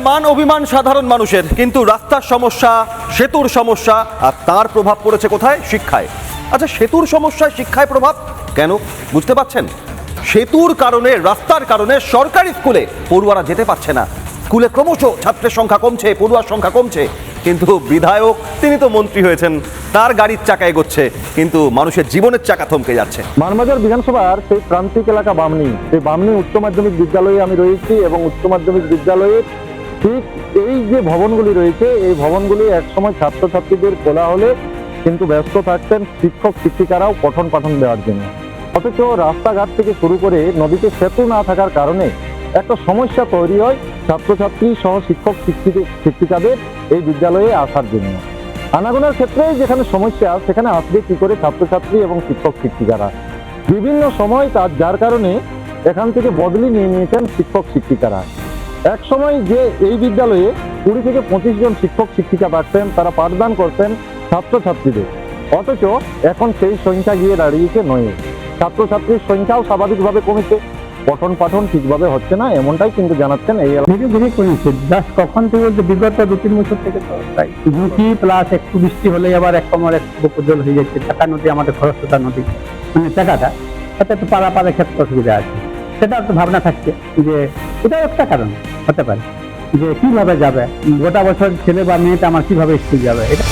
মান অভিমান সাধারণ মানুষের, কিন্তু রাস্তার সমস্যা, সেতুর সমস্যা, আর তার প্রভাব পড়েছে কোথায়? শিক্ষায়। আচ্ছা, সেতুর সমস্যায় শিক্ষায় প্রভাব কেন বুঝতে পারছেন? সেতুর কারণে, রাস্তার কারণে সরকারি স্কুলে পড়ুয়ারা যেতে পারছে না। স্কুলে ক্রমশ ছাত্রের সংখ্যা কমছে, পড়ুয়ার সংখ্যা কমছে, কিন্তু বিধায়ক তিনি তো মন্ত্রী হয়েছেন, তার গাড়ির চাকা এগোচ্ছে, কিন্তু মানুষের জীবনের চাকা থমকে যাচ্ছে। মানবাজার বিধানসভার সেই প্রান্তিক এলাকা বামনী, সেই বামনী উচ্চ মাধ্যমিক বিদ্যালয়ে আমি রয়েছি এবং উচ্চ মাধ্যমিক বিদ্যালয়ের ঠিক এই যে ভবনগুলি রয়েছে, এই ভবনগুলি একসময় ছাত্রছাত্রীদের কোলাহলে কিন্তু ব্যস্ত থাকতেন শিক্ষক শিক্ষিকারাও পঠন পাঠন দেওয়ার জন্য। অথচ রাস্তাঘাট থেকে শুরু করে নদীতে সেতু না থাকার কারণে একটা সমস্যা তৈরি হয় ছাত্রছাত্রী সহ শিক্ষক শিক্ষিকাদের এই বিদ্যালয়ে আসার জন্য। আনাগোনার ক্ষেত্রে যেখানে সমস্যা, সেখানে আসবে কি করে ছাত্রছাত্রী এবং শিক্ষক শিক্ষিকারা? বিভিন্ন সময় যার কারণে এখান থেকে বদলি নিয়ে নিয়েছেন শিক্ষক শিক্ষিকারা। এক সময় যে এই বিদ্যালয়ে 20 থেকে 25 জন শিক্ষক শিক্ষিকা থাকতেন, তারা পাঠদান করতেন ছাত্রছাত্রীদের। অথচ এখন সেই সংখ্যা গিয়ে দাঁড়িয়েছে 9। ছাত্রছাত্রীর সংখ্যাও স্বাভাবিকভাবে কমেছে, পঠন পাঠন ঠিকভাবে হচ্ছে না, এমনটাই কিন্তু জানাচ্ছেন এই কমেছে। জাস্ট কখন থেকে বলতে বিগত 2-3 বছর থেকে তো তাই ঝুঁকি প্লাস একটু বৃষ্টি হলে আবার এক কমর এক উপজল হয়ে যাচ্ছে। টাকা নদী, আমাদের খরস্রোতা নদী, মানে টাকাটা তাতে একটু পারাপারের ক্ষেত্রে অসুবিধা আছে। সেটা একটু ভাবনা থাকছে যে এটাও একটা কারণ হতে পারে যে কিভাবে যাবে গোটা বছর ছেলে বা মেয়েটা আমার কিভাবে স্কুল যাবে। এটা